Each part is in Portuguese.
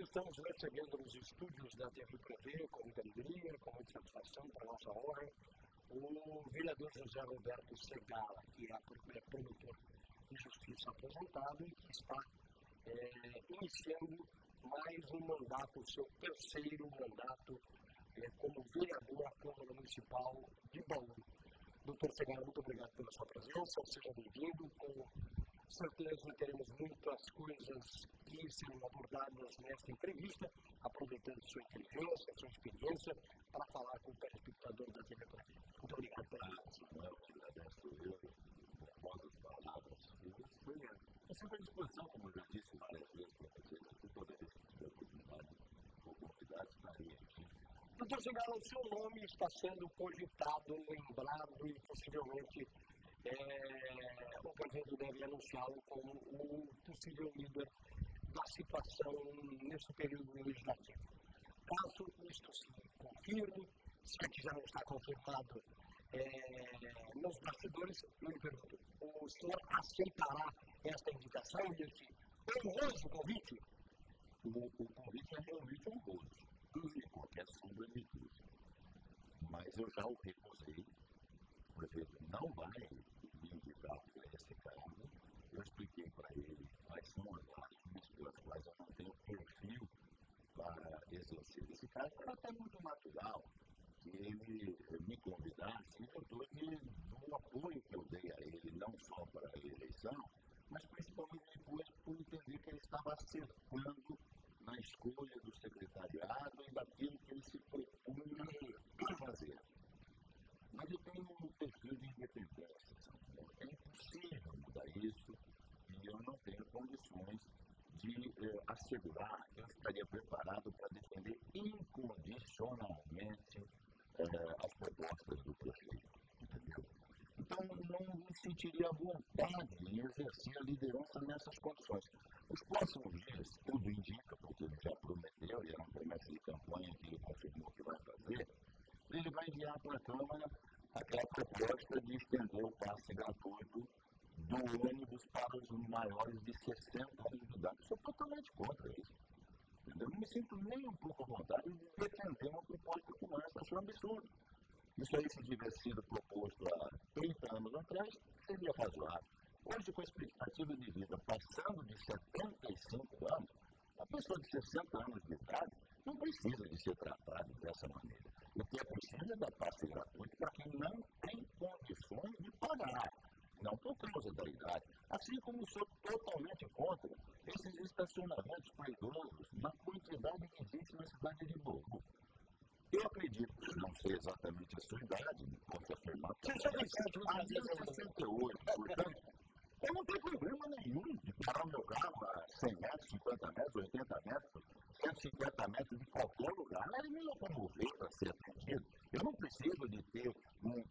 estamos recebendo nos estúdios da TV Prevê, com muita alegria, com muita satisfação, para nossa honra, o vereador José Roberto Segala, que é promotor de justiça aposentado e que está iniciando mais um mandato, o seu terceiro mandato como vereador à Câmara Municipal de Bauru. Doutor Segala, muito obrigado pela sua presença, seja bem-vindo. Com certeza teremos muitas coisas que serão abordadas nesta entrevista, aproveitando sua inteligência, sua experiência, para falar com o telespectador da TV Prevê. Muito obrigado pela presença. Eu te agradeço as palavras. Eu sempre à disposição, como eu já disse várias vezes para vocês, aqui toda vez que tiver oportunidade ou convidado, estarei aqui. Doutor Segala, o seu nome está sendo cogitado, lembrado e possivelmente o prefeito deve anunciá-lo como o possível líder da situação nesse período legislativo. Caso isto se confirme, se é que já não está confirmado nos bastidores, eu lhe pergunto, o senhor aceitará esta indicação e esse honroso convite? O convite é realmente honroso, e qualquer sombra de dúvida. Mas eu já o recusei, o prefeito não vai me indicar para esse cargo. Eu expliquei para ele quais são as razões pelas quais eu não tenho perfil para exercer esse cargo. Era até muito natural que ele me convidasse em virtude do apoio que eu dei a ele, não só para a eleição, mas principalmente depois por entender que ele estava acertando na escolha do secretariado e daquilo que ele se propunha a fazer. Mas eu tenho um perfil de independência, é impossível mudar isso e eu não tenho condições de assegurar que eu estaria preparado para defender incondicionalmente as propostas do prefeito, entendeu? Então, não me sentiria à vontade em exercer a liderança nessas condições. Os próximos dias, tudo indica, porque ele já prometeu, e era uma promessa de campanha que ele confirmou que vai fazer, ele vai enviar para a Câmara aquela proposta de estender o passe gratuito do ônibus para os maiores de 60 anos de idade. Eu sou totalmente contra isso. Eu não me sinto nem um pouco à vontade de defender uma proposta como essa. Acho um absurdo. Isso aí, se tivesse sido proposto há 30 anos atrás, seria razoável. Hoje, com a expectativa de vida passando de 75 anos, a pessoa de 60 anos de idade não precisa de ser tratada dessa maneira. O que é preciso é dar passe gratuito para quem não tem condições de pagar, não por causa da idade. Assim como sou totalmente contra esses estacionamentos para idosos na quantidade que existe na cidade de Bauru. Eu acredito, não sei exatamente a sua idade, não posso afirmar. 68, portanto, eu não tenho problema nenhum de parar o meu carro a 100 metros, 50 metros, 80 metros, 150 metros de qualquer lugar, e me locomover para ser atendido. Eu não preciso de ter um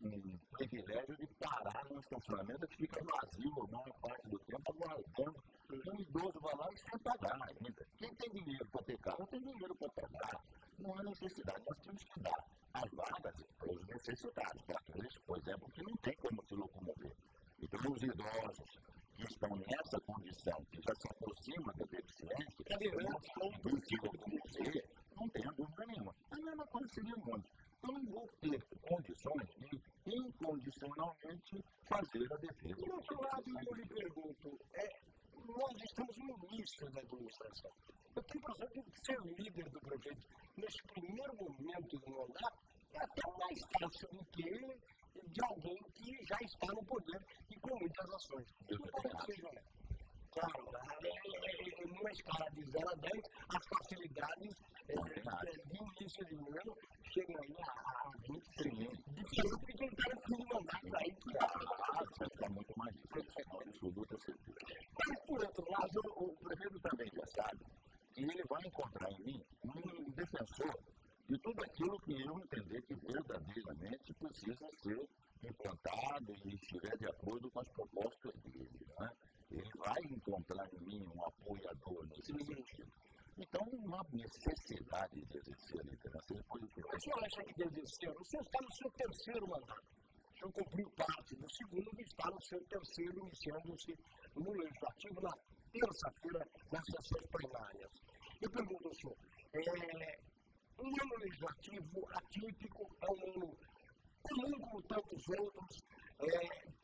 privilégio de parar num estacionamento que fica vazio a maior parte do tempo, aguardando que um idoso vá lá e sem pagar ainda. Quem tem dinheiro para ter carro, tem dinheiro para pagar. Não há necessidade, nós temos que dar as vagas para os necessitados, para aqueles, por exemplo, que não tem como se locomover. Então, os idosos que estão nessa condição, que já se aproxima da deficiência, não se locomover, não tem dúvida nenhuma. A mesma coisa seria o mundo. Eu não vou ter condições de incondicionalmente fazer a defesa. Por outro lado, eu lhe pergunto, nós estamos no início da administração. Eu tenho a impressão que ser líder do prefeito nesse primeiro momento do mandato é até mais fácil do que de alguém que já está no poder e com muitas ações. Claro, numa escala de 0 a 10, as facilidades de início de ano chegam aí a 23. Diferente de quem está no fim do mandato aí, que está muito mais difícil, absoluta certeza. Mas, por outro lado, O prefeito também já sabe que ele vai encontrar em mim um defensor de tudo aquilo que eu entender que verdadeiramente precisa ser implantado e estiver de acordo com as propostas dele. Né? Ele vai encontrar em mim um apoiador nesse sentido. Então, não há necessidade de exercer a liderança depois do que vai. O senhor acha que deve ser? O senhor está no seu terceiro mandato. O senhor cumpriu parte do segundo e está no seu terceiro, iniciando-se no Legislativo na terça-feira, nas sessões plenárias. Eu pergunto, isso. Um ano legislativo atípico, é um ano comum como tantos outros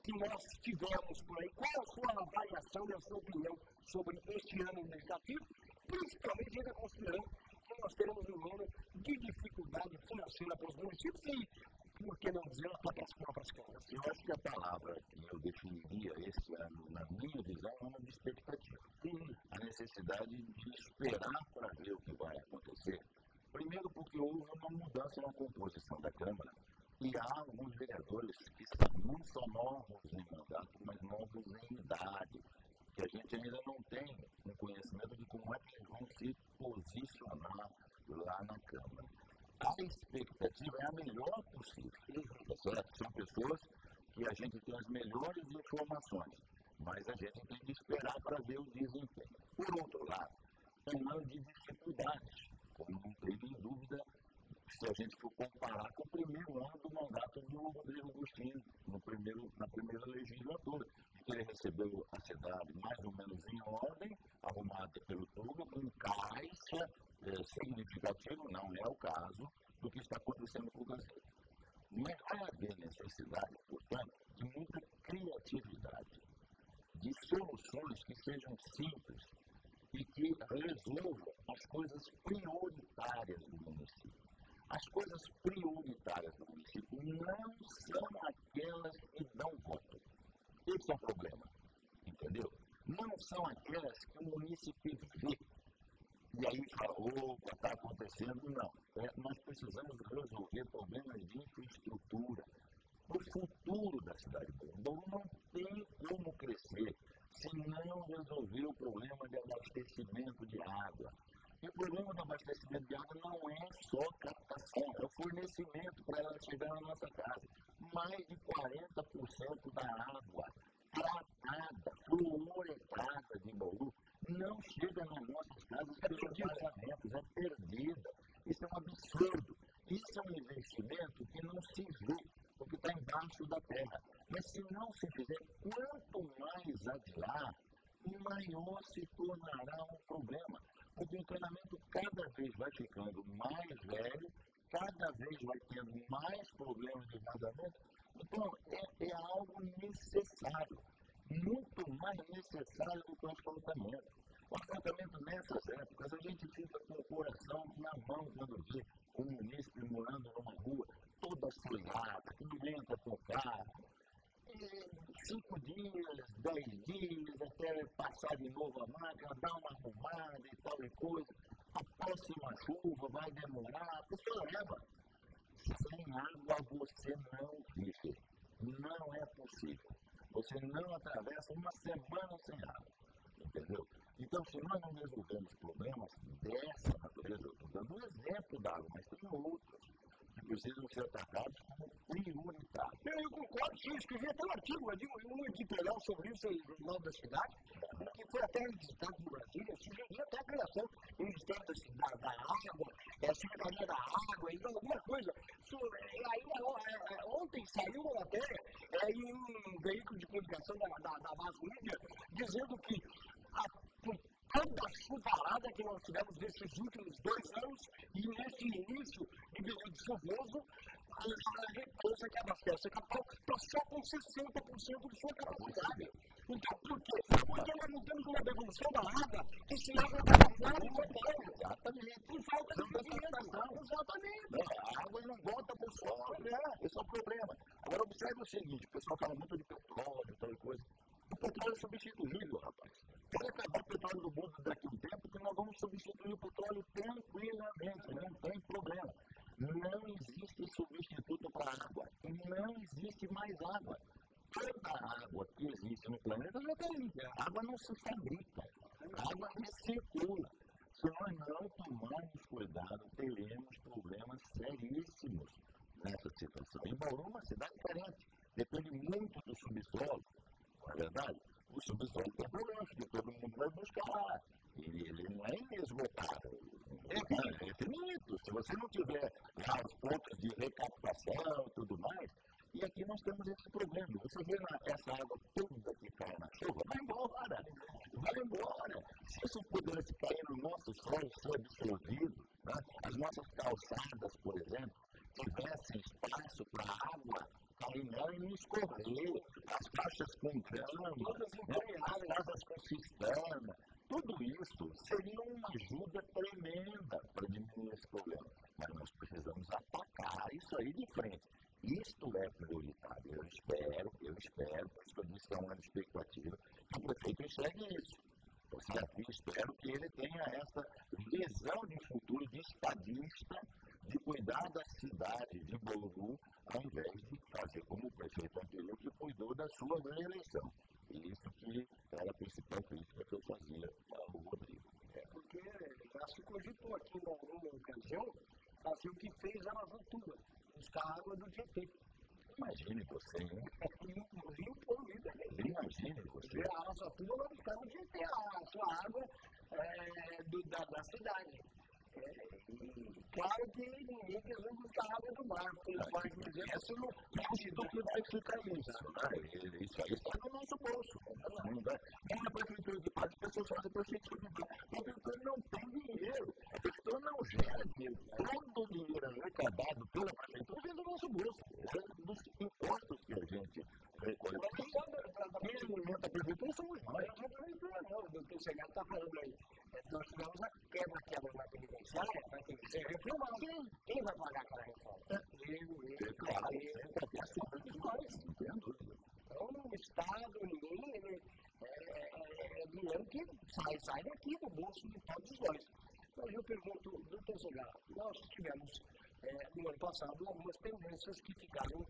que nós tivemos por aí. Qual a sua avaliação e a sua opinião sobre este ano legislativo, principalmente ainda considerando que nós teremos um ano de dificuldade financeira para os municípios e, por que não dizer, para as próprias câmaras? Eu acho que a palavra que eu definiria esse ano, na minha visão, é uma de expectativa. A necessidade de esperar para ver o que vai acontecer. Primeiro porque houve uma mudança na composição da Câmara e há alguns vereadores que não são novos em mandato, mas novos em idade, que a gente ainda não tem um conhecimento de como é que eles vão se posicionar lá na Câmara. A expectativa é a melhor possível, tá certo? São pessoas que a gente tem as melhores informações, mas a gente tem que esperar para ver o desempenho. Por outro lado, é um ano de dificuldades, como não teve dúvida, se a gente for comparar com o primeiro ano do mandato do Rodrigo Agostinho, na primeira legislatura, que ele recebeu a cidade mais ou menos em ordem, arrumada pelo Tuga, com caixa significativo, não é o caso do que está acontecendo com o Brasil. Mas vai haver necessidade, portanto, de muita criatividade, de soluções que sejam simples e que resolvam as coisas prioritárias do município. As coisas prioritárias do município não são aquelas que dão voto. Esse é o problema, entendeu? Não são aquelas que o município vê. E aí fala, opa, está acontecendo. Não. Nós precisamos resolver problemas de infraestrutura. O futuro da cidade de Bauru não tem como crescer se não resolver o problema de abastecimento de água. E o problema do abastecimento de água não é só captação, é o fornecimento para ela chegar na nossa casa. Mais de 40% da água tratada, fluoretada de Bauru não chega nas nossas casas pelos vazamentos, é perdida. Isso é um absurdo. Isso é um investimento que não se vê, porque está embaixo da terra. Mas se não se fizer, quanto mais adiar, maior se tornará um problema. Porque o encanamento cada vez vai ficando mais velho, cada vez vai tendo mais problemas de vazamento. Então, é algo necessário, muito mais necessário do que o asfaltamento. O asfaltamento, nessas épocas, a gente fica com o coração na mão quando vê um munícipe morando numa rua toda assolada, que ninguém entra com o carro. 5 dias, 10 dias, até passar de novo a máquina, dar uma arrumada e tal e coisa. A próxima chuva vai demorar, a pessoa leva. Sem água você não vive. Não é possível. Você não atravessa uma semana sem água. Entendeu? Então, se nós não resolvemos problemas dessa natureza, eu estou dando um exemplo da água, mas tem outros que precisam ser atacados como prioritários. Eu concordo, sim, escrevi até um artigo, um editorial sobre isso no Jornal da Cidade, que foi até registrado no Brasília, sugeria até a criação do Ministério da Água, a Secretaria da Água, então alguma coisa. Aí, ontem saiu uma matéria em um veículo de comunicação da Mass Media, dizendo que por toda a chuvarada que nós tivemos nesses últimos 2 anos e nesse início de período chuvoso, a represa que abastece a capital está só com 60% de sua capacidade. Então, por quê? Porque nós não temos uma devolução da água que se água está fora do hotel. Exatamente. Por falta de investimento. Exatamente. A água não volta para o solo. Esse é o problema. Agora, observe o seguinte, o pessoal fala muito de petróleo e tal coisa. O petróleo é substituível, rapaz. Pode acabar o petróleo do mundo daqui a um tempo que nós vamos substituir o petróleo tranquilamente, não tem problema. Não existe substituto para a água. Não existe mais água. Toda a água que existe no planeta já está aí. A água não se fabrica. A água recircula. Se nós não tomarmos cuidado, teremos problemas seríssimos nessa situação. E Bauru é uma cidade carente. Depende muito do subsolo. Não é verdade? O subsolo tem problemas, porque todo mundo vai buscar lá. Ele não é inesgotável. É finito. Se você não tiver os pontos de recaptação e tudo mais, e aqui nós temos esse problema. Você vê essa água toda que cai na chuva, vai embora. Vai embora. Se isso pudesse cair no nosso solo vai ser absorvido, né? As nossas calçadas, por exemplo, tivessem espaço para a água caminhar e não escorrer, as caixas com grama, as casas com cisterna, tudo isso seria uma ajuda tremenda para diminuir esse problema. Mas nós precisamos atacar isso aí de frente. Isto é prioritário. Eu espero, por isso que eu disse que é uma expectativa, que o prefeito enxergue isso. Espero que ele tenha essa visão de futuro de estadista, de cuidar da cidade de Bauru, ao invés de fazer como o prefeito anterior que cuidou da sua reeleição. E isso que era a principal crítica que eu fazia ao Rodrigo. Porque já se cogitou aqui em alguma ocasião fazer o que fez a Araçatuba, buscar água do Tietê. Imagine você, hein? Imagine você. A Araçatuba vai buscar no Tietê a sua água da cidade. Claro que ninguém quer buscar água do mar, porque eles podem dizer que isso não que vai ficar isso. Isso aí está no nosso bolso. Não é prefeitura de parte, as pessoas fazem prefeitura de parte. A prefeitura não tem dinheiro. A prefeitura não gera dinheiro. Todo o dinheiro arrecadado pela prefeitura vem do nosso bolso. É dos impostos que a gente recolhe. Quem alimenta a prefeitura somos nós. O doutor Segado está falando aí. Nós tivemos a quebra na penitenciária, vai ter que ser reformado. Quem vai pagar aquela reforma? Claro, então, o Estado, ninguém, é dinheiro que sai daqui do bolso de todos nós. Mas eu pergunto, doutor Segado, nós tivemos, no ano passado, algumas tendências que ficaram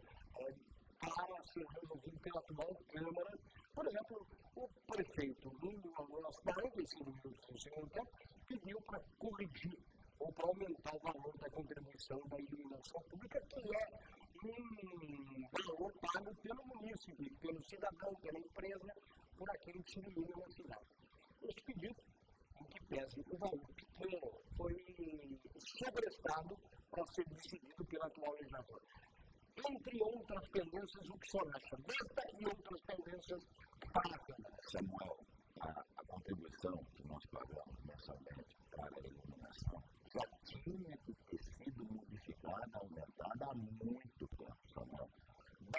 para ser resolvidas pela atual Câmara. Por exemplo, o prefeito, aos 45 minutos do segundo tempo, pediu para corrigir ou para aumentar o valor da contribuição da iluminação pública, que é um valor pago pelo munícipe, pelo cidadão, pela empresa, por aquele que se ilumina na cidade. Esse pedido, em que pese o valor pequeno, foi sobrestado para ser decidido pela atual legislatura. Entre outras pendências, o que só acha desta e outras pendências para a Câmara. Samuel, a contribuição que nós pagamos mensalmente para a iluminação já tinha que ter sido modificada, aumentada há muito tempo, Samuel.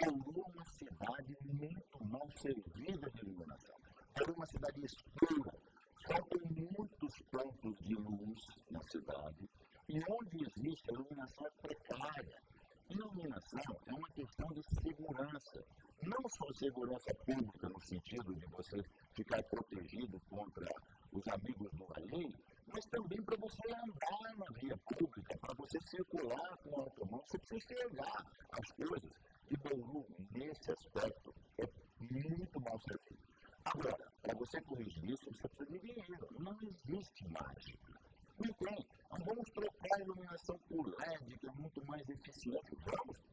Bauru é uma cidade muito mal servida de iluminação. Bauru é uma cidade escura, faltam muitos pontos de luz na cidade, e onde existe a iluminação é precária. Iluminação é uma questão de segurança, não só segurança pública no sentido de você ficar protegido contra os amigos do alheio, mas também para você andar na via pública, para você circular com o automóvel, você precisa enxergar as coisas. E Bauru, nesse aspecto, é muito mal servido. Agora, para você corrigir isso, você precisa de dinheiro. Não existe mágica. Não tem. Nós vamos trocar a iluminação por LED, que é muito mais eficiente.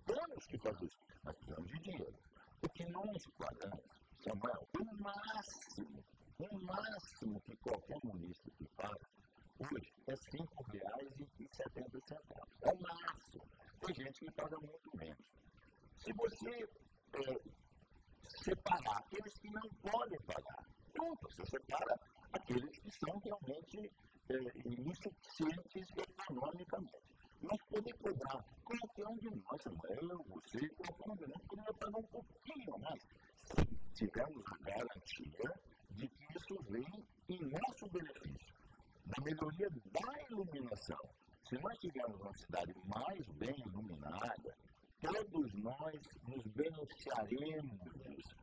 Temos que fazer isso. Mas precisamos de dinheiro. O que nós pagamos, Samuel, o máximo que qualquer munícipe paga hoje é R$ 5,70. É o máximo. Tem gente que paga muito menos. Se você separar aqueles que não podem pagar, pronto, você separa aqueles que são realmente insuficientes economicamente. Nós podemos cobrar, qualquer um de nós, eu, você, qualquer um de nós, poderia pagar um pouquinho mais, se tivermos a garantia de que isso vem em nosso benefício, na melhoria da iluminação. Se nós tivermos uma cidade mais bem iluminada, todos nós nos beneficiaremos disso.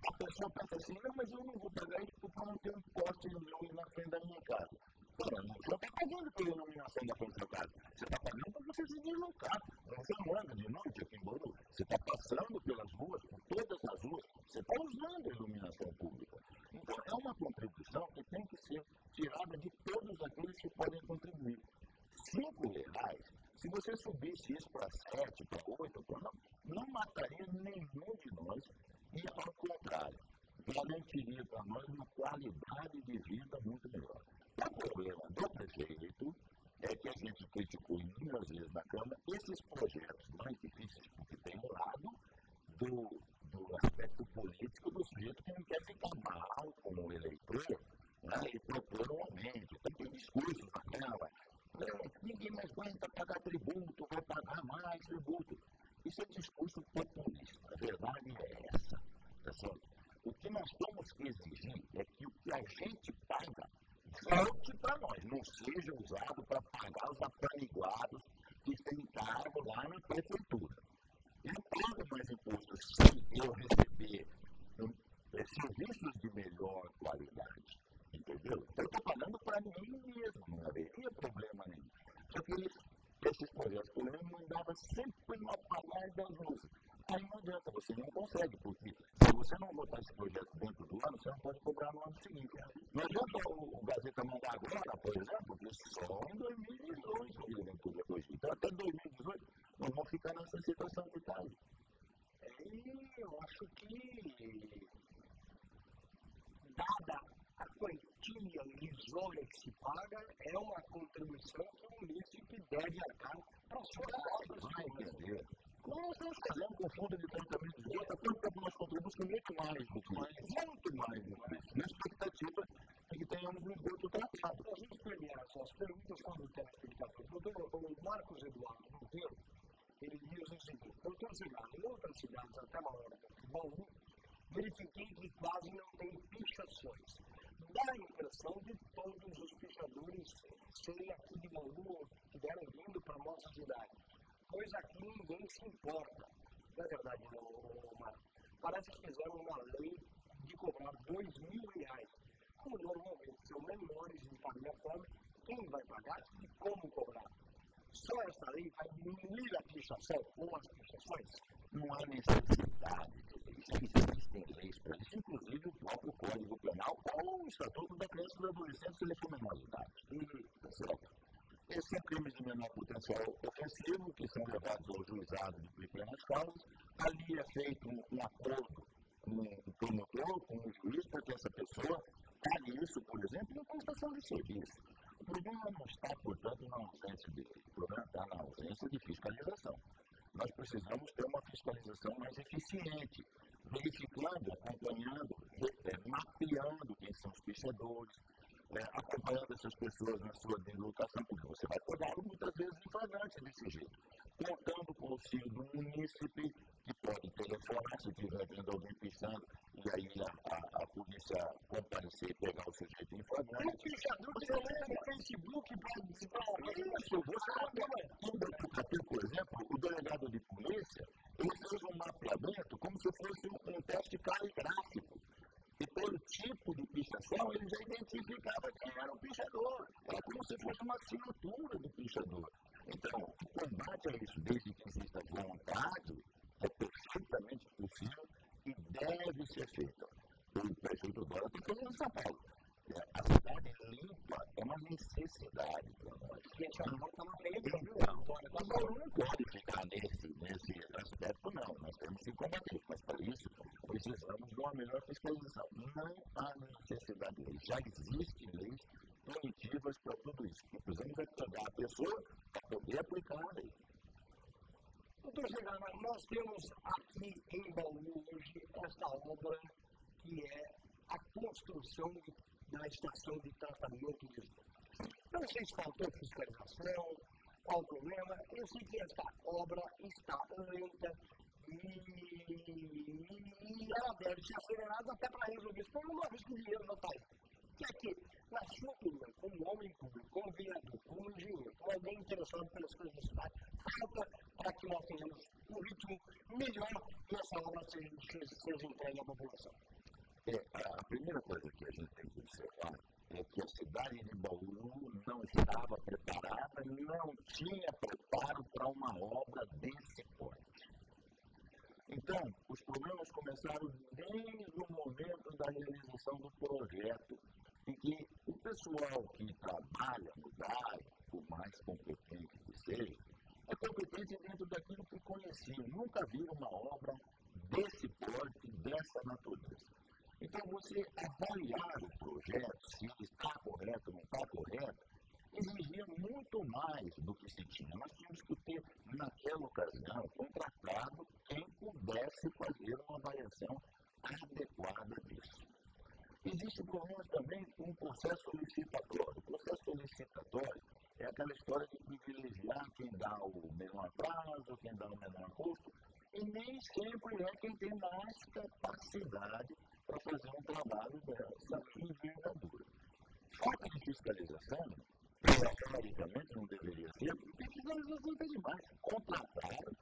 A pessoa pensa assim, não, mas eu não vou pagar isso porque eu não tenho um poste meu na frente da minha casa. Você não está pagando pela iluminação da frente da sua casa. Você está pagando para você se deslocar. Você não anda de noite aqui em Bauru. Você está passando pelas ruas, por todas as ruas. Você está usando a iluminação pública. Então, é uma contribuição que tem que ser tirada de todos aqueles que podem contribuir. R$ 5, se você subisse isso para 7, para 8, não mataria nenhum de nós e, ao contrário, garantiria para nós uma qualidade de vida muito melhor. O problema do prefeito é que a gente criticou inúmeras vezes na Câmara esses projetos mais difíceis, porque tem um lado do aspecto político do sujeito que não quer ficar mal com o eleitor, né, e propor um aumento. Então, tem discursos na Câmara a pagar tributo, vai pagar mais tributo. Isso é discurso populista. A verdade é essa. Tá certo? O que nós temos que exigir é que o que a gente paga volte para nós, não seja usado para pagar os apaniguados que têm cargo lá na prefeitura. Eu pago mais imposto se eu receber serviços de melhor qualidade. Entendeu? Eu estou pagando para mim mesmo, não haveria problema nenhum. Só que esses projetos polêmicos mandavam sempre no apagar das luzes. Aí não adianta, você não consegue, porque se você não botar esse projeto dentro do ano, você não pode cobrar no ano seguinte. Não adianta o Gazeta mandar agora, por exemplo, porque só em 2018 que ele vem poder corrigir. Então até 2018 nós vamos ficar nessa situação que está aí. E eu acho que, dada a quantia irrisória que se paga, é uma contribuição que o munícipe deve arcar para as suas costas. Vai entender. Nós estamos fazendo com o fundo de tratamento de esgoto, há quanto tempo nós contribuímos muito mais do que isso. Muito mais do que isso. Na expectativa de que tenhamos um esgoto tratado. Nós vamos premiar as perguntas quando o telespectador. O Marcos Eduardo Monteiro, ele diz o seguinte: doutor Zigalo, em outras cidades até maior que Bauru, verifiquei que quase não tem pichações. Dá a impressão de todos os pichadores serem aqui de Bauru, que vieram vindo para a nossa cidade, pois aqui ninguém se importa. Não é verdade, não, Marcos? Parece que fizeram uma lei de cobrar R$2.000. Como normalmente são menores de família pobre, quem vai pagar e como cobrar? Só essa lei vai diminuir a pichação ou as pichações? Não há necessidade de leis. Existem leis para isso, inclusive o próprio Código Penal ou o Estatuto da Criança e do Adolescente se ele for menor de idade. Tá certo? Esses são crimes de menor potencial ofensivo que são levados ao juizado de pequenas causas. Ali é feito um acordo com o promotor, com o juiz, para que essa pessoa pague isso, por exemplo, em prestação de serviço. O problema não está, portanto, na ausência de lei. O problema está na ausência de fiscalização. Nós precisamos ter uma fiscalização mais eficiente, verificando, acompanhando, mapeando quem são os pichadores, acompanhando essas pessoas na sua deslocação, porque você vai cobrar muitas vezes em flagrante desse jeito. Contando com o auxílio do munícipe, que pode telefonar se estiver vendo alguém pichando, e aí a polícia comparecer e pegar o sujeito em flagrante. O pichador que você entra no Facebook para isso, você por exemplo, o delegado de polícia, ele fez um mapeamento como se fosse um teste caligráfico. E pelo tipo de pichação, ele já identificava quem era o pichador. Era como se fosse uma assinatura do pichador. Então, o combate a isso, desde que exista vontade, é perfeitamente possível e deve ser feito. O prefeito Dória está fazendo em São Paulo. A cidade limpa é uma necessidade para nós. Então, não pode ficar nesse aspecto, não. Nós temos que combater. Mas, para isso, precisamos de uma melhor fiscalização. Não há necessidade de lei. Já existem leis punitivas para tudo isso. Precisamos pegar a pessoa para poder aplicar a lei. Doutor Zigalo, nós temos aqui em Bauru hoje esta obra que é a construção da estação de tratamento de esgoto. Não sei se faltou fiscalização, qual o problema. Eu sei que esta obra está lenta e ela deve ser acelerada até para resolver isso. Por uma vez que o dinheiro não está aí. Que é que, na sua opinião, como homem público, como vereador, como engenheiro, como alguém interessado pelas coisas da cidade, falta para que nós tenhamos um ritmo melhor e essa obra seja entregue à população? A primeira coisa que a gente tem que observar é que a cidade de Bauru não estava preparada, não tinha preparo para uma obra desse porte. Então, os problemas começaram desde o momento da realização do projeto, em que o pessoal que trabalha no DAE, por mais competente que seja, é competente dentro daquilo que conhecia. Nunca viu uma obra desse porte, dessa natureza. Então, você avaliar o projeto, se está correto ou não está correto, exigia muito mais do que se tinha. Nós tínhamos que ter, naquela ocasião, contratado quem pudesse fazer uma avaliação adequada disso. Existe problema também com o processo licitatório. O processo licitatório, é aquela história de privilegiar quem dá o menor prazo, quem dá o menor custo, e nem sempre é quem tem mais capacidade para fazer um trabalho dessa envergadura. Falta de fiscalização, teoricamente não deveria ser, porque fiscalização é demais. Contrataram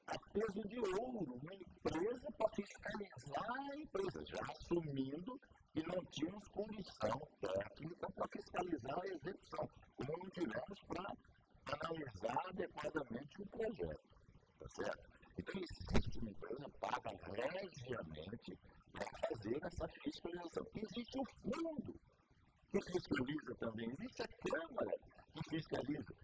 a peso de ouro uma empresa para fiscalizar a empresa, já assumindo que não tínhamos condição técnica para fiscalizar a execução, como não tivemos para analisar adequadamente o projeto. Tá certo? Então, existe uma empresa paga regiamente para fazer essa fiscalização. Existe o fundo que fiscaliza também, existe a Câmara que fiscaliza.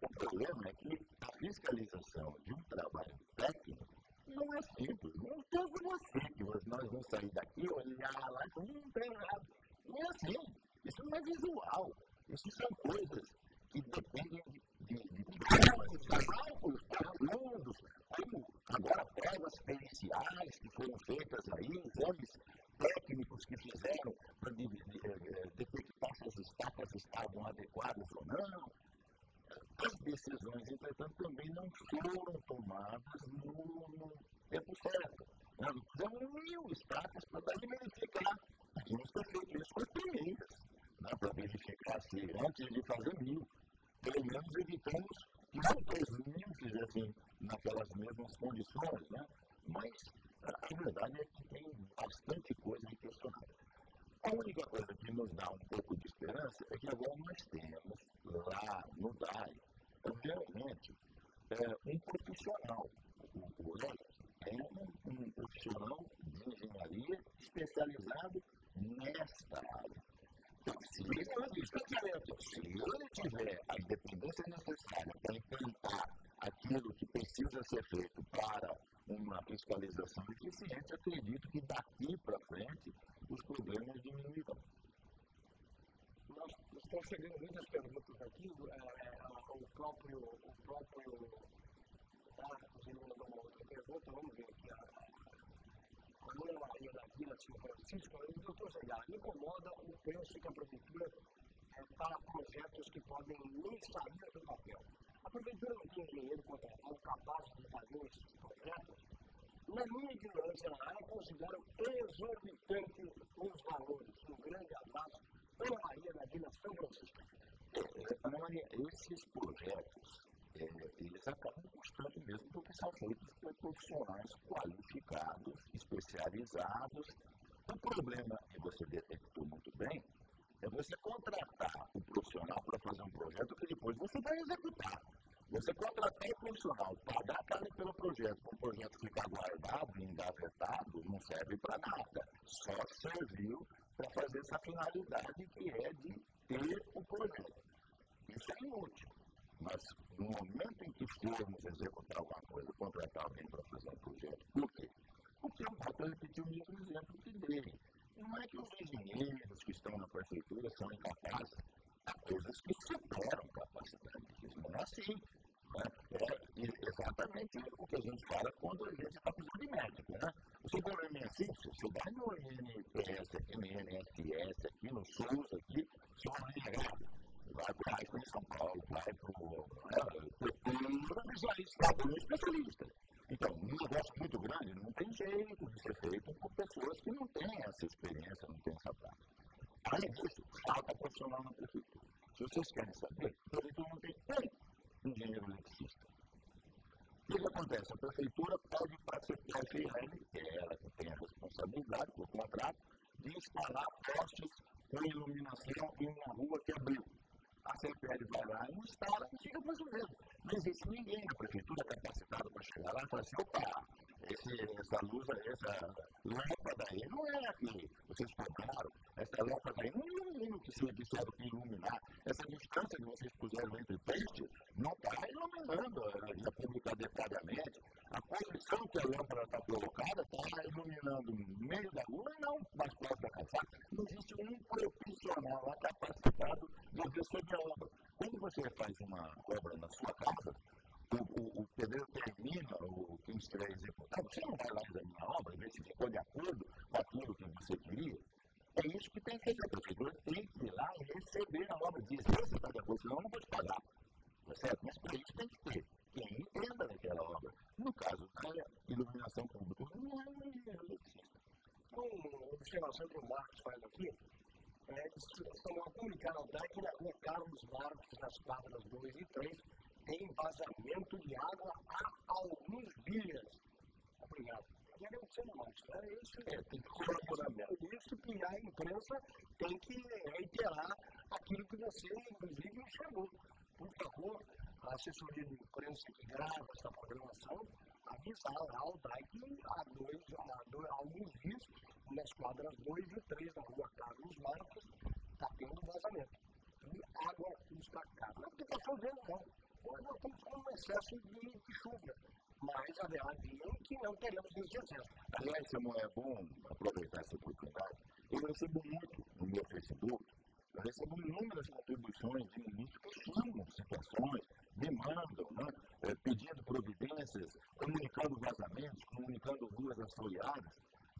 O problema é que a fiscalização de um trabalho técnico não é simples. Não tem você que nós vamos sair daqui, olhar lá e não tem nada. Não é assim. Isso não é visual. Isso são coisas que dependem de cálculos profundos, como agora provas periciais que foram feitas aí, exames técnicos que fizeram para detectar se as estacas estavam adequadas ou não. As decisões, entretanto, também não foram tomadas no tempo certo. Nós fizemos 1000 estacas para daí verificar. Tínhamos que ter feito isso com as primeiras, para verificar se antes de fazer 1000. Pelo menos evitamos que outras 1000 fizessem naquelas mesmas condições, Mas a verdade é que tem bastante coisa inquestionável. A única coisa que nos dá um pouco de esperança é que agora nós temos lá no DAI realmente um profissional. O Léo é um profissional de engenharia especializado nesta área. Então, se ele tiver a independência necessária para enfrentar aquilo que precisa ser feito para uma fiscalização eficiente, acredito que daqui para frente os problemas diminuirão. Nós estamos chegando muitas perguntas aqui. O próprio ele mandou uma outra pergunta. Vamos ver aqui. A Ana Maria da Vila São Francisco, doutor Zé, me incomoda o preço que a prefeitura para projetos que podem nem sair do papel. A prefeitura não tem dinheiro contratado capaz de fazer esses projetos? Na minha ignorância na área, considero exorbitantes os valores. Um grande abraço. Ana Maria da Vila São Francisco. Ana Maria, esses projetos, eles acabam custando mesmo porque são feitos por profissionais qualificados, especializados. O problema que você detectou muito bem é você contratar o profissional para fazer um projeto que depois você vai executar. Você contratar o profissional, pagar caro pelo projeto, para o projeto ficar guardado, engavetado, não serve para nada. Só serviu para fazer essa finalidade que é de ter o projeto. Isso é inútil. Mas no momento em que formos executar alguma coisa, contratar alguém para fazer um projeto, por quê? Porque eu vou repetir o mesmo exemplo que dei. Não é que os engenheiros que estão na prefeitura são incapazes. Há coisas que superam capacidade. Isso não é assim. É exatamente o que a gente fala quando a gente está precisando de médico. Você tem um assim, você vai no INPS, aqui no INSS, aqui no SUS, aqui, só ligado. Vai para a Raico em São Paulo, vai para o prefeitura, mas aí está um especialista. Então, um negócio muito grande não tem jeito de ser feito por pessoas que não têm essa experiência, não têm essa prática. Além disso, falta profissional na prefeitura. Se vocês querem saber, a prefeitura não tem um engenheiro eletricista. O que acontece? A prefeitura pode para a CPFL, que é ela que tem a responsabilidade por contrato, de instalar postes com iluminação em uma rua que abriu. A CPL vai lá e instala e fica mais ou menos. Não existe ninguém na prefeitura capacitado para chegar lá e falar assim, opa, essa luz, essa lâmpada aí não é aqui, vocês compraram, essa lâmpada aí não ilumina o que serve para iluminar. Essa distância que vocês puseram entre postes não está iluminando a pública adequadamente. A posição que a lâmpada está colocada está iluminando no meio da rua e não mais próximo da calçada. Não existe um profissional lá capacitado de ver sobre a obra. Quando você faz uma obra na sua casa, o pedreiro termina, quem estiver executando, você não vai lá examinar a obra, ver se ficou de acordo com aquilo que você queria. É isso que tem que fazer. A prefeitura tem que ir lá e receber a obra. Dizer se está de acordo, senão eu não vou te pagar. Tá certo? Mas para isso tem que ter quem entenda daquela obra. No caso da iluminação pública, não é eletricista. Uma observação que o Marcos faz aqui, estão a comunicar ao DAC que na rua Carlos Marques, nas quadras 2 e 3, tem vazamento de água há alguns dias. Obrigado. Já deu sendo mais, né? Isso tem que colaborar isso que a imprensa tem que reiterar aquilo que você, inclusive, enxergou. Por favor, a assessoria de imprensa que grava essa programação, avisar lá ao DAIC há alguns dias, nas quadras 2 e 3 da rua Carlos Marques, está tendo vazamento. E água está cara. Não é porque está chovendo, não. Nós não estamos com um excesso de chuva. Mas haverá dia em que não teremos esse excesso. Aliás, Samuel, é bom aproveitar essa oportunidade. Eu recebo muito no meu Facebook, eu recebo inúmeras contribuições de ministros que chamam situações, demandam, né, pedindo providências, comunicando vazamentos, comunicando ruas assoreadas.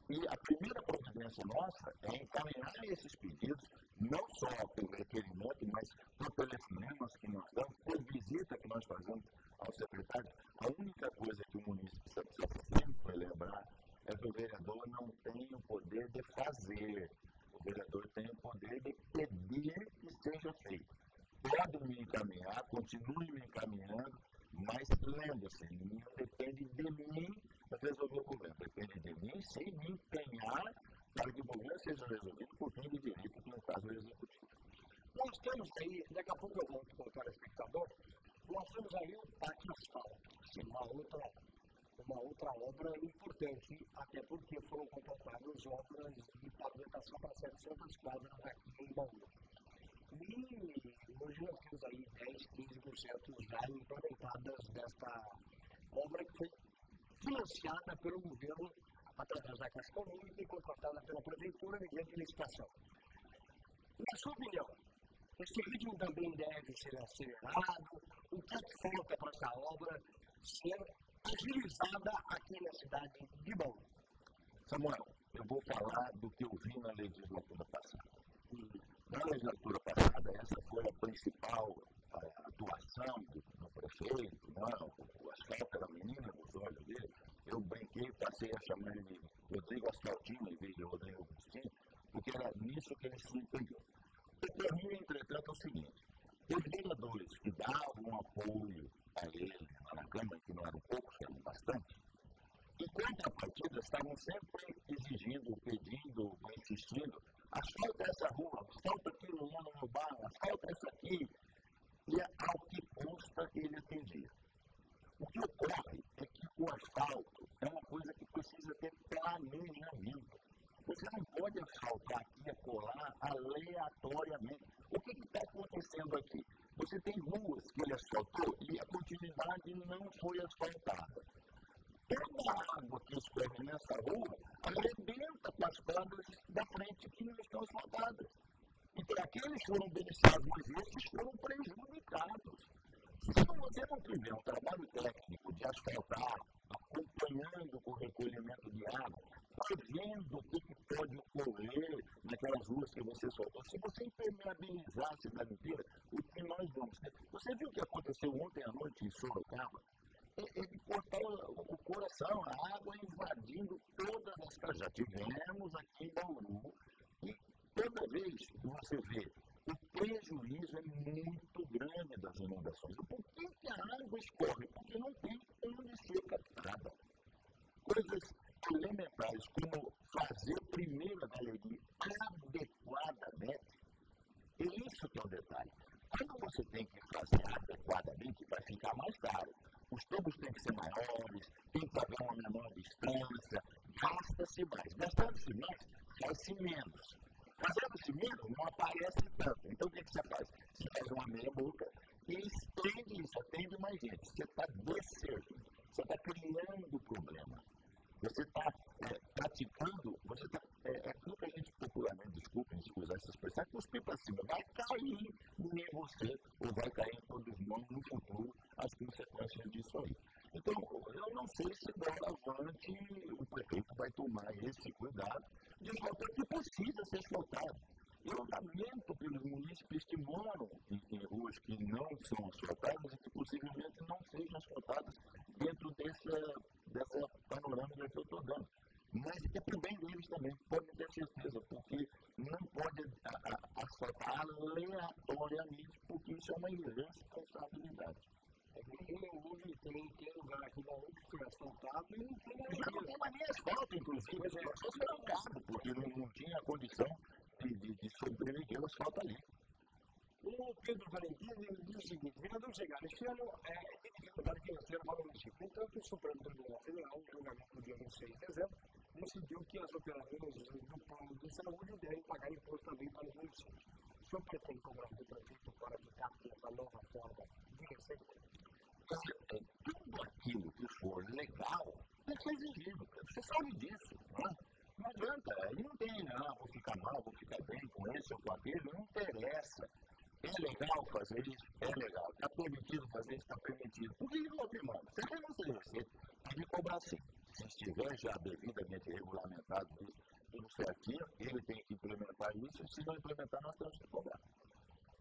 E a primeira providência nossa é encaminhar esses pedidos, não só pelo requerimento, mas por telefonemas que nós damos, por visita que nós fazemos ao secretário. A única coisa que o município precisa sempre lembrar é que o vereador não tem o poder de fazer. O vereador tem o poder de pedir que seja feito. Pode me encaminhar, continue me encaminhando, mas lembre-se, não depende de mim resolver o problema. Depende de mim, sem me empenhar para que o problema seja resolvido por quem de direito, que no caso é o executivo. Nós temos aí, daqui a pouco eu volto com o telespectador, nós temos aí o pátio asfalto, uma outra obra importante, até porque foram contratadas obras de pavimentação para 700 quadras aqui em Bauru. E hoje nós temos aí 10, 15% já implementadas desta obra que foi financiada pelo governo através da Caixa Econômica e contratada pela Prefeitura mediante licitação. Na sua opinião, esse ritmo também deve ser acelerado? O que falta para essa obra ser agilizada aqui na cidade de Bauru? Samuel, eu vou falar do que eu vi na legislatura passada. Na legislatura passada, essa foi a principal atuação do prefeito, o asfalto era a menina dos olhos dele. Eu brinquei, passei a chamar ele de Rodrigo Asfaltino em vez de Rodrigo Agostinho, porque era nisso que ele se empenhou. O para mim, entretanto, é o seguinte: os vereadores que davam apoio a ele na Câmara, que não eram poucos, eram bastante, e contrapartida estavam sempre exigindo, pedindo, insistindo, asfalta essa rua, asfalta aquilo lá no bar, asfalta essa aqui. E ao que consta ele atendia. O que ocorre é que o asfalto é uma coisa que precisa ter planejamento. Você não pode asfaltar aqui e acolá aleatoriamente. O que está acontecendo aqui? Você tem ruas que ele asfaltou e a continuidade não foi asfaltada. Toda a água que escorre nessa rua arrebenta com as quadras da frente que não estão asfaltadas. Então, aqueles foram beneficiados, mas esses foram prejudicados. Se você não tiver um trabalho técnico de asfaltar, acompanhando com o recolhimento de água, prevendo o que pode ocorrer naquelas ruas que você soltou, se você impermeabilizar a cidade inteira, o que nós vamos ter? Você viu o que aconteceu ontem à noite em Sorocaba? Ele cortou o coração, a água invadindo todas as casas. Já tivemos aqui em Bauru, e toda vez que você vê, o prejuízo é muito grande das inundações. Por que a água escorre? Porque não tem onde ser captada. Coisas elementares, como fazer primeiro a galeria adequadamente, é isso que é o detalhe. Quando você tem que fazer adequadamente, vai ficar mais caro. Os tubos têm que ser maiores, tem que haver uma menor distância, gasta-se mais. Gastando-se mais, faz-se menos. Fazendo-se menos, não aparece tanto. Então, o que você faz? Você faz uma meia boca e estende isso, atende mais gente. Você está descervindo, você está criando problema. Você está praticando, você está, aquilo que a gente popularmente, desculpem se usar essa expressão, é cuspir para cima. Vai cair em você, ou vai cair em todos nós no futuro, as consequências disso aí. Então, eu não sei se doravante o prefeito vai tomar esse cuidado de asfaltar, que precisa ser asfaltado. são asfaltadas e que possivelmente não sejam asfaltadas dentro dessa panorâmica que eu estou dando. Mas é para o bem deles também, pode ter certeza, porque não pode asfaltar aleatoriamente, porque isso é uma irresponsabilidade. Hoje tem lugar aqui na rua que foi asfaltado e não tem Já não tem mais nem asfalto, inclusive, as pessoas foram caro, porque não tinha condição de sobreviver o asfalto ali. O Pedro Valentim diz o seguinte: vereador Segar, este ano tem dificuldade financeira para o município. Entanto, o Supremo Tribunal Federal, no julgamento do dia 26 de dezembro, decidiu que as operadoras do plano de saúde devem pagar imposto também para os municípios. O senhor pretende cobrar do prefeito para aplicar essa nova forma de receita? Tudo aquilo que for legal tem que ser exigido. Você sabe disso. Não adianta. Aí não tem, vou ficar mal, vou ficar bem com esse ou com aquele. Não interessa. É legal fazer isso? É legal. Está permitido fazer isso? Está permitido. Por que não tem, mano? Você tem nossa receita. Tem que cobrar sim. Se estiver já devidamente regulamentado isso, tudo certinho, ele tem que implementar isso. E se não implementar, nós temos que cobrar.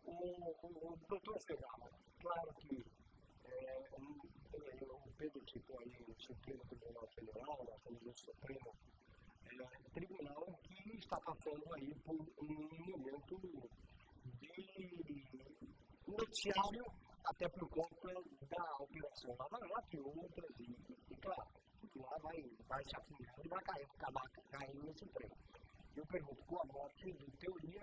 O doutor Segar, claro que o Pedro citou aí o Supremo Tribunal Federal, nós temos o Supremo Tribunal que está passando aí por um momento de noticiário, até por conta da Operação Lava Jato e outras, e claro, lá vai se afundando e vai acabar caindo no Supremo. Eu pergunto, com a morte do Teoria,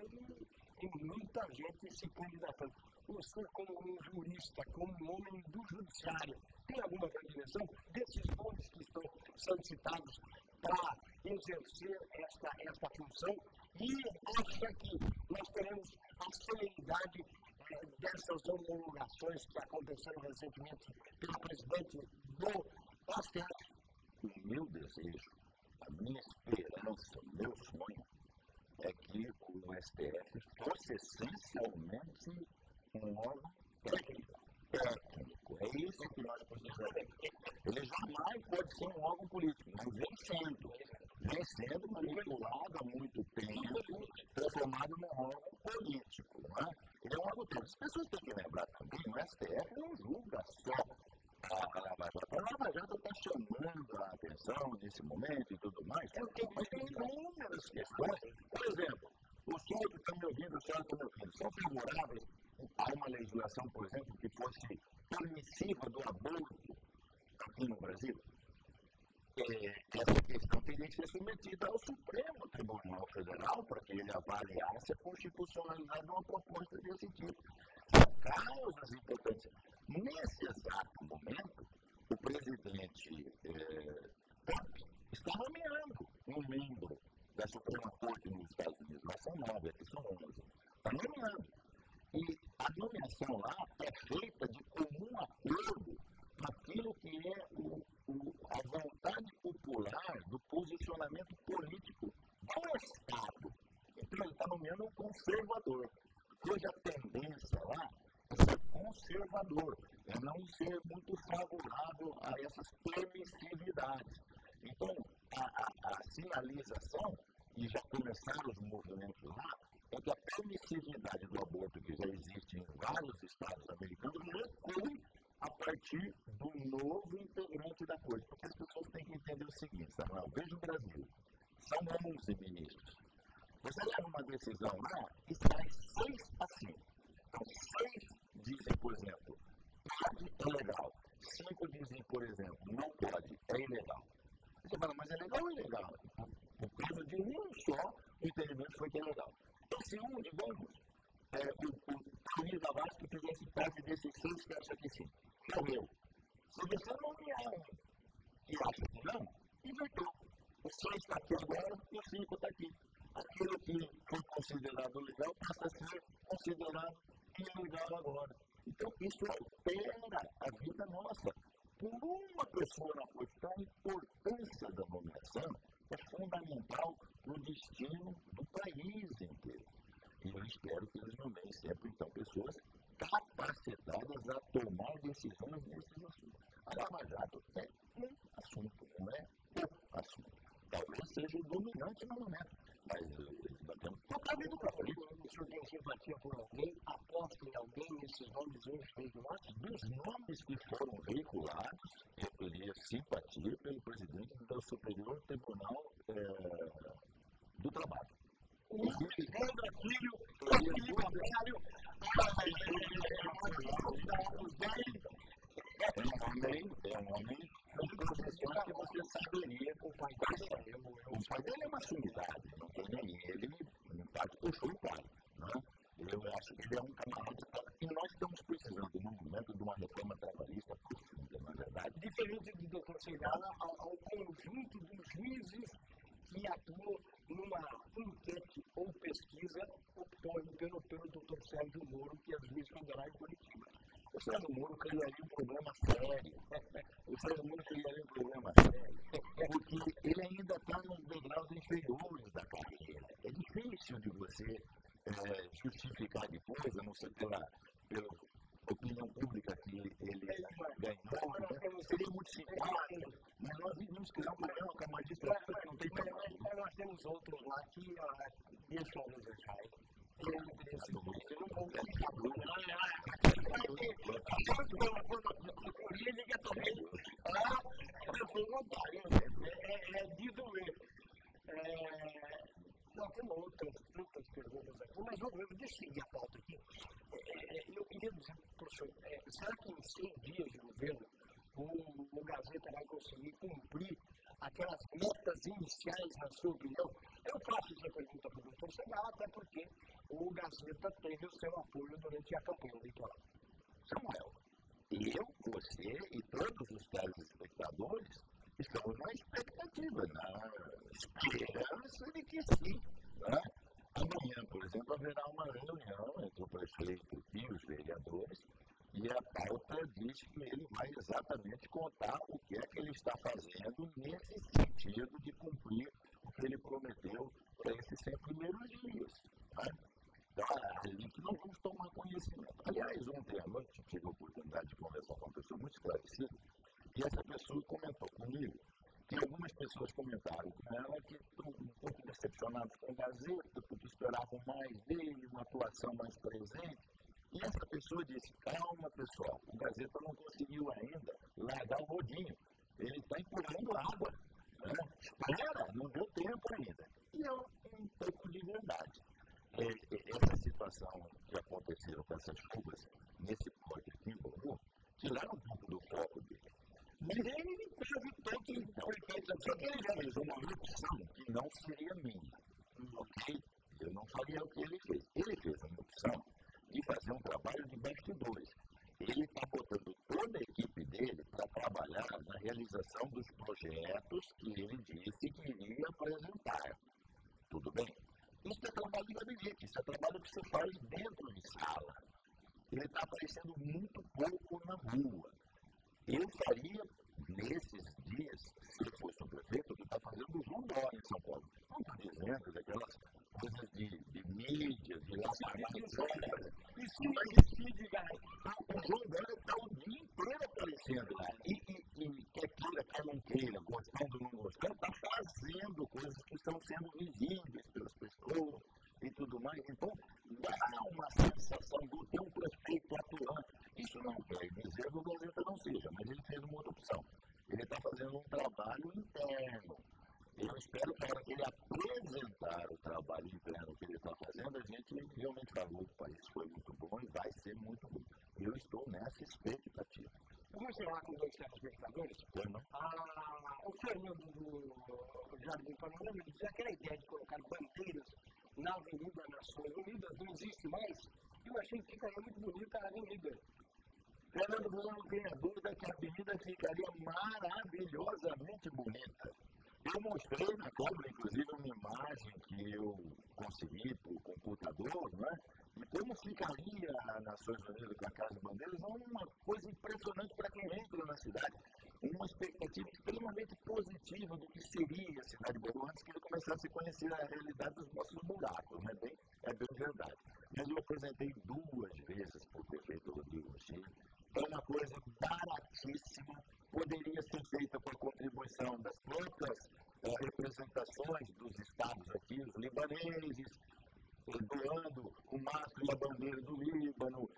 tem muita gente se candidatando. O senhor, como um jurista, como um homem do judiciário, tem alguma predileção desses nomes que estão sendo citados para exercer esta função? E acha que nós teremos a celeridade dessas homologações que aconteceram recentemente pelo presidente do STF? O meu desejo, a minha esperança, o meu sonho é que o STF fosse essencialmente um órgão técnico. É isso que nós precisamos. Ele jamais pode ser um órgão político, mas vem sendo manipulado há muito tempo, transformado num órgão político. Ele é um órgão técnico. As pessoas têm que lembrar também, o STF não julga só a Lava Jato. A Lava Jato está chamando a atenção nesse momento e tudo mais, mas tem inúmeras questões. Por exemplo, o senhor que está me ouvindo, o senhor que está me ouvindo, são favoráveis a uma legislação, por exemplo, que fosse permissiva do aborto aqui no Brasil? Essa questão teria que ser submetida ao Supremo Tribunal Federal para que ele avaliasse a constitucionalidade de uma proposta desse tipo. São causas importantes. Nesse exato momento, o presidente Trump está nomeando um membro da Suprema Corte nos Estados Unidos. Lá são 9, aqui são 11. Está nomeando. E a nomeação lá é feita de comum acordo com aquilo que é a vontade popular do posicionamento político do Estado. Então, ele está nomeando um conservador, cuja tendência lá é ser conservador, é não ser muito favorável a essas permissividades. Então, a sinalização, e já começaram os movimentos lá, é que a permissividade do aborto que já existe em vários estados americanos recue a partir do novo integrante da Corte. Porque as pessoas têm que entender o seguinte, Samuel, veja o Brasil, são 11 ministros. Você leva uma decisão lá e sai 6 assim. Então, 6 dizem, por exemplo, pode, é legal. 5 dizem, por exemplo, não pode, é ilegal. Você fala, mas é legal ou ilegal? Por causa de um só, o entendimento foi que é legal. Esse digamos, o Luiz Avasco que fizesse parte desses 6 que acha que sim. Morreu. Se você nomear um que acha que não, invertou. O 6 está aqui agora e o 5 está aqui. Aquilo que foi considerado legal passa a ser considerado ilegal agora. Então, isso altera a vida nossa. Por uma pessoa na posição, a importância da nomeação é fundamental no destino do país inteiro. E eu espero que eles nomeiem sempre, então, pessoas capacitadas a tomar decisões nesses assuntos. A Lava Jato é um assunto, não é o assunto. Talvez seja o dominante no momento, mas nós temos que tocar vindo para frente. O senhor tem simpatia por alguém, aposta em alguém esses nomes hoje veiculados? Dos nomes que foram veiculados, eu teria simpatia pelo presidente do Superior Tribunal do Trabalho. O André Filho, o Felipe Amário, é um homem com profissões que você saberia com o pai dele. O pai dele é uma sumidade, não tem nem ele, no caso, puxou o pai. Né? Eu acho que ele é um camarada e nós estamos precisando, no momento, de uma reforma trabalhista profunda, na verdade. Diferente do Dr. Segala, ao conjunto dos juízes que atuam numa enquete ou pesquisa optando pelo Dr. Sérgio Moro, que é juiz federal em Curitiba. O Sérgio Moro criaria um problema sério. O Sérgio Moro criaria um problema sério, porque ele ainda está nos degraus inferiores da carreira. É difícil de você justificar depois, a não ser pela opinião pública que ele ganhou, né? Seria muito simpático, mas nós vivemos criar um problema com a magistratura que não tem problema. Mas nós temos outros lá que deixam a luz deixar. Tem um interesse do Brasil, não vão ficar jurídica também. É de doer. Nós temos outras perguntas aqui, mas deixa eu seguir a pauta aqui. Eu queria dizer para o senhor, será que em 100 dias de governo o Gazeta vai conseguir cumprir aquelas metas iniciais, na sua opinião? Eu faço essa pergunta para o doutor Segala, até porque o Gazeta teve o seu apoio durante a campanha eleitoral. Samuel, eu, você e todos os telespectadores estamos na expectativa, na esperança de que sim. Né? Amanhã, por exemplo, haverá uma reunião entre o prefeito e os vereadores e a pauta diz que ele vai exatamente contar o que é que ele está fazendo nesse sentido de cumprir o que ele prometeu para esses 100 primeiros dias. Né? Então, é ali que nós vamos tomar conhecimento. Aliás, ontem à noite tive a oportunidade de conversar com uma pessoa muito esclarecida e essa pessoa comentou comigo que algumas pessoas comentaram com ela que estão um pouco decepcionados com a Gazeta, porque esperavam mais dele, uma atuação mais presente. E essa pessoa disse, calma pessoal, o Gazeta não conseguiu ainda largar o rodinho. Ele está empurrando água. Né? Espera, não deu tempo ainda. E é um pouco de verdade. Essa situação que aconteceu com essas chuvas nesse pódio aqui em Bauru, tiraram um pouco do foco dele. Mas ele teve todo só que ele fez uma opção que não seria minha. Ok? Eu não faria o que ele fez. Ele fez uma opção de fazer um trabalho de bastidores. Ele está botando toda a equipe dele para trabalhar na realização dos projetos que ele disse que iria apresentar. Tudo bem? Isso é trabalho de gabinete, isso é trabalho que você faz dentro de sala. Ele está aparecendo muito pouco na rua. Eu faria, nesses dias, se eu fosse o prefeito, que está fazendo o João Dória em São Paulo. Não estou dizendo daquelas coisas de mídia, de laçamento. Isso não existe, cara. O João Dória está o dia inteiro aparecendo lá. E quer queira, quer não queira, gostando ou não gostando, está fazendo coisas que estão sendo visíveis pelas pessoas e tudo mais. Então, dá uma sensação do que um prefeito atuando. Isso não quer dizer que o Gazeta não seja, mas ele fez uma outra opção. Ele está fazendo um trabalho interno. Eu espero que, na hora que ele apresentar o trabalho interno que ele está fazendo, a gente realmente falou que o país foi muito bom e vai ser muito bom. Eu estou nessa expectativa. Vamos falar com dois telespectadores? O Fernando do Jardim Panorama dizia aquela ideia de colocar bandeiras na Avenida Nações Unidas não existe mais. Eu achei que ficaria muito bonita a avenida. Fernando, você não tem a dúvida que a avenida ficaria maravilhosamente bonita. Eu mostrei na cobra, inclusive, uma imagem que eu consegui por computador, né? E como ficaria a Nações Unidas com a Casa de Bandeiras, é uma coisa impressionante para quem entra na cidade. Uma expectativa extremamente positiva do que seria a cidade de Bauru antes que ele começasse a conhecer a realidade dos nossos buracos, né? É bem verdade. Mas eu apresentei 2 vezes para o prefeito Rodrigo Rocher. É uma coisa baratíssima, poderia ser feita por contribuição das próprias representações dos estados aqui, os libaneses, doando o mastro e a bandeira do Líbano,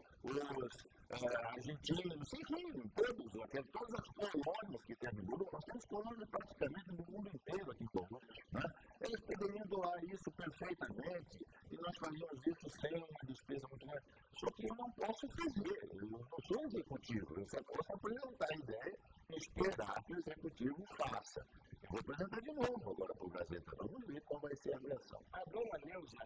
argentinos, enfim, todas as colônias que tem no mundo, nós temos colônias praticamente no mundo inteiro aqui em Congo, né? Eles poderiam doar isso perfeitamente e nós faríamos isso sem uma despesa muito grande. Só que eu não posso fazer, eu não sou executivo, eu só posso apresentar a ideia e esperar que o executivo faça. Eu vou apresentar de novo agora para o Gazeta, vamos ver qual vai ser a versão. A dona Neuza,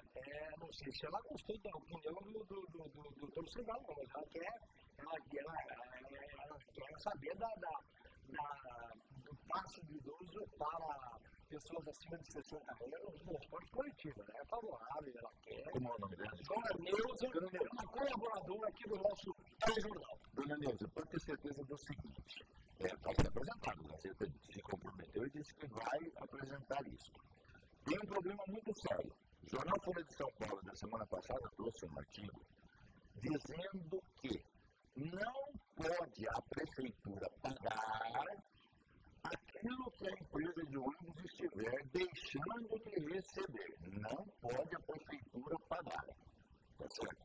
não sei se ela gostou da opinião do torcedor, mas ela quer saber do passe do idoso para pessoas acima de 60 anos no transporte coletivo, né? É favorável, ela quer. Como é o nome dela? Dona Neuza, uma colaboradora aqui do nosso telejornal. Dona Neuza, pode ter certeza do seguinte, vai ser apresentado, você se comprometeu e disse que vai apresentar isso. Tem um problema muito sério. O Jornal Folha de São Paulo, da semana passada, trouxe um artigo dizendo que não pode a prefeitura pagar aquilo que a empresa de ônibus estiver deixando de receber. Não pode a prefeitura pagar. Tá certo?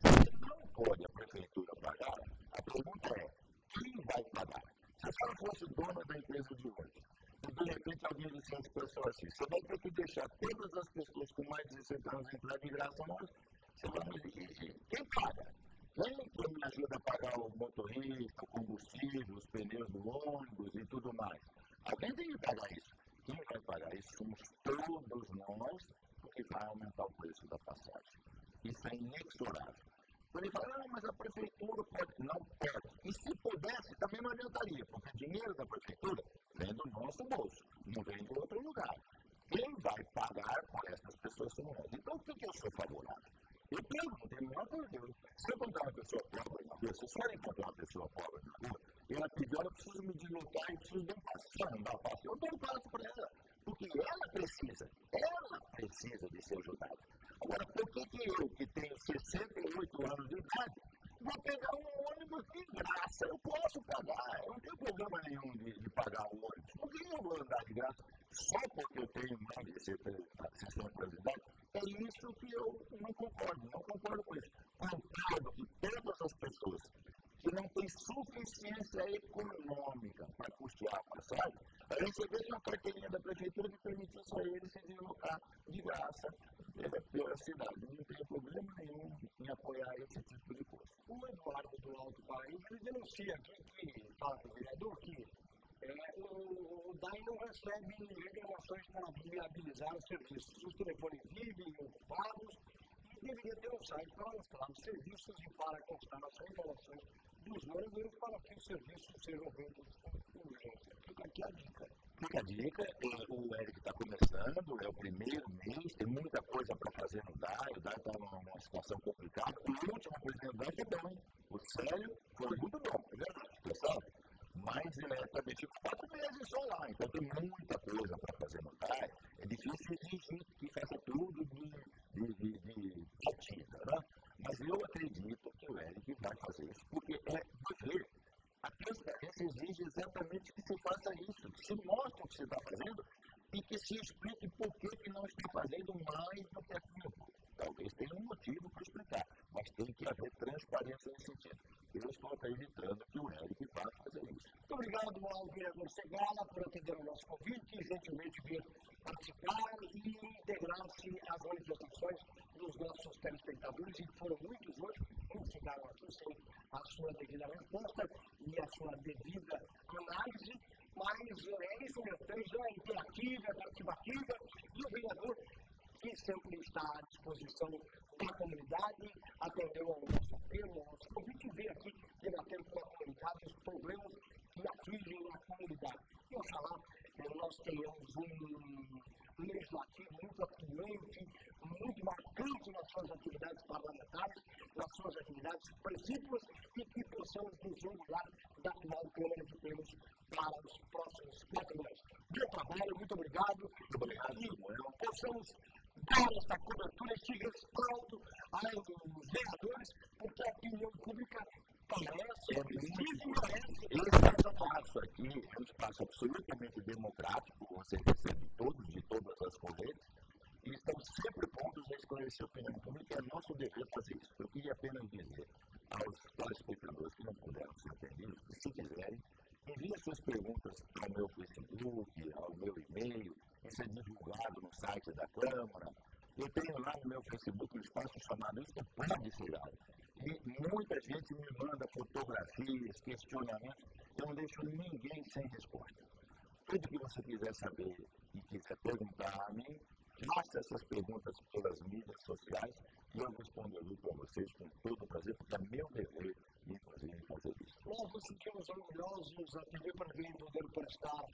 Se não pode a prefeitura pagar, a pergunta é, quem vai pagar? Se a senhora fosse dona da empresa de ônibus, e de repente alguém dissesse para a senhora assim, você vai ter que deixar todas as pessoas com mais de 60 anos entrar de graça, mas você vai me dizer, quem paga? Quem me ajuda a pagar o motorista, o combustível, os pneus do ônibus e tudo mais? Alguém tem que pagar isso. Quem vai pagar isso somos todos nós, porque vai aumentar o preço da passagem. Isso é inexorável. Ele fala, não, mas a prefeitura pode. Não pode. E se pudesse, também não adiantaria, porque o dinheiro da prefeitura vem do nosso bolso, não vem de outro lugar. Quem vai pagar para essas pessoas são nós. Então, por que eu sou favorável? Eu pergunto, tem menor problema. Se eu encontrar uma pessoa pobre na rua, se a senhora encontrar uma pessoa pobre na rua, e ela pedir, eu preciso me deslocar e preciso de um passo. Se ela não dá o passo, eu dou um passo para ela. Porque ela precisa de ser ajudada. Agora, por que eu, que tenho 68 anos de idade, vou pegar um ônibus de graça? Eu posso pagar, eu não tenho problema nenhum de pagar o ônibus. Por que eu vou andar de graça só porque eu tenho mais de 60 anos de idade? É isso que eu não concordo com isso. Concordo que todas as pessoas que não têm suficiência econômica para custear a passagem, receberem uma carteirinha da prefeitura que permitisse a eles se deslocar de graça pela cidade. Não tem problema nenhum em apoiar esse tipo de coisa. O Eduardo do Alto Paraíba denuncia aqui que, fala com o vereador, que o DAI não recebe reclamações para viabilizar os serviços. Os telefones vivem ocupados e deveria ter um site para mostrar os serviços e para constar as reclamações dos moradores para que os serviços sejam feitos com urgência. Fica aqui a dica. Fica a dica, o Eric está começando, é o primeiro mês, tem muita coisa para fazer no DAI, o DAI está numa situação complicada. O último presidente do DAI foi bom, hein? O Célio foi muito bom, é verdade, pessoal? Mas também ficou 4 meses só lá, então tem muita coisa para fazer no DAI. É difícil exigir que faça tudo de batida, né? Mas eu acredito que o Eric vai fazer isso, porque é dever. A transparência exige exatamente que se faça isso, que se mostre o que se está fazendo e que se explique por que não está fazendo mais do que aquilo. Talvez tenha um motivo para explicar, mas tem que haver transparência nesse sentido. Eu estou acreditando que o Eric vai fazer isso. Muito obrigado ao vereador Segala por atender o nosso convite e gentilmente vir participar e integrar-se às manifestações dos nossos telespectadores, e foram muitos hoje, muitos chegaram aqui sem a sua devida resposta e a sua devida análise, mas é isso mesmo, temos uma interativa, participativa, e o vereador, que sempre está à disposição da comunidade, atendeu ao nosso apelo, ao nosso convite, e veio aqui debater com a comunidade os problemas que atingem a comunidade. E oxalá nós tenhamos um legislativo muito atuante, muito marcante nas suas atividades parlamentares, nas suas atividades precípitas, e que possamos nos orgulhar da atual Câmara que temos para os próximos 4 anos. Bom trabalho, muito obrigado. E possamos dar esta cobertura, este respaldo aos vereadores, porque a opinião pública merece. Esse espaço aqui é um espaço absolutamente democrático, você recebe todos de todas as correntes, e estão sempre prontos a esclarecer a opinião pública, é nosso dever fazer isso. Eu queria apenas dizer aos telespectadores que não puderam ser atendidos, se quiserem, enviem suas perguntas ao meu Facebook, ao meu e-mail, isso é divulgado no site da Câmara. Eu tenho lá no meu Facebook um espaço chamado Isso Pode Cidade. E muita gente me manda fotografias, questionamentos, eu não deixo ninguém sem resposta. Tudo que você quiser saber e quiser perguntar a mim, faça essas perguntas pelas mídias sociais e eu responderei para vocês com todo prazer, porque é meu dever, inclusive, fazer isso. Nós nos sentimos orgulhosos, a TV Brasília, em poder prestar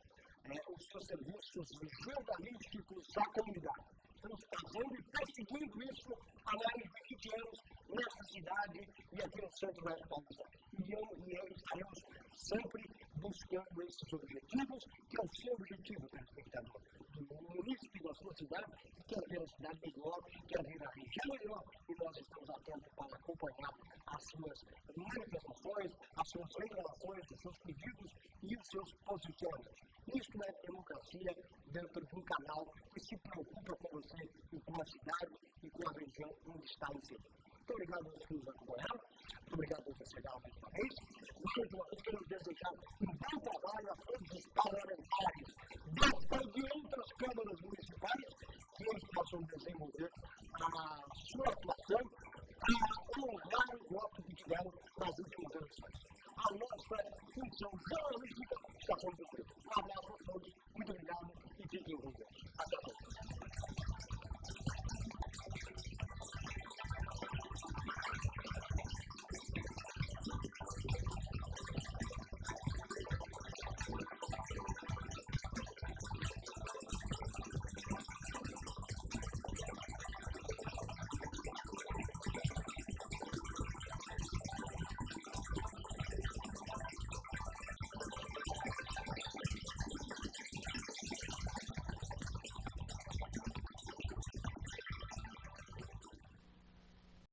os seus serviços jornalísticos à comunidade. Estamos fazendo e perseguindo isso há mais de 20 anos nessa cidade e aqui no centro da República. E estaremos sempre buscando esses objetivos, que é o seu objetivo, telespectador, do município da sua cidade, que quer ver a cidade melhor, quer ver a região melhor, e nós estamos atentos para acompanhar as suas manifestações, as suas revelações, os seus pedidos e os seus posicionamentos. Isso é democracia dentro de um canal que se preocupa com você e com a cidade e com a região onde está inserido. Muito obrigado a que nos acompanharam. Muito obrigado por você chegar mais uma vez. Mais uma vez, queremos desejar um bom trabalho a todos os parlamentares desta e de outras câmaras municipais que eles possam desenvolver a sua atuação a honrar o voto que tiveram nas últimas eleições. A nossa função jornalística está sendo cumprida. Um abraço a todos, muito obrigado e fiquem com Deus. Até a próxima.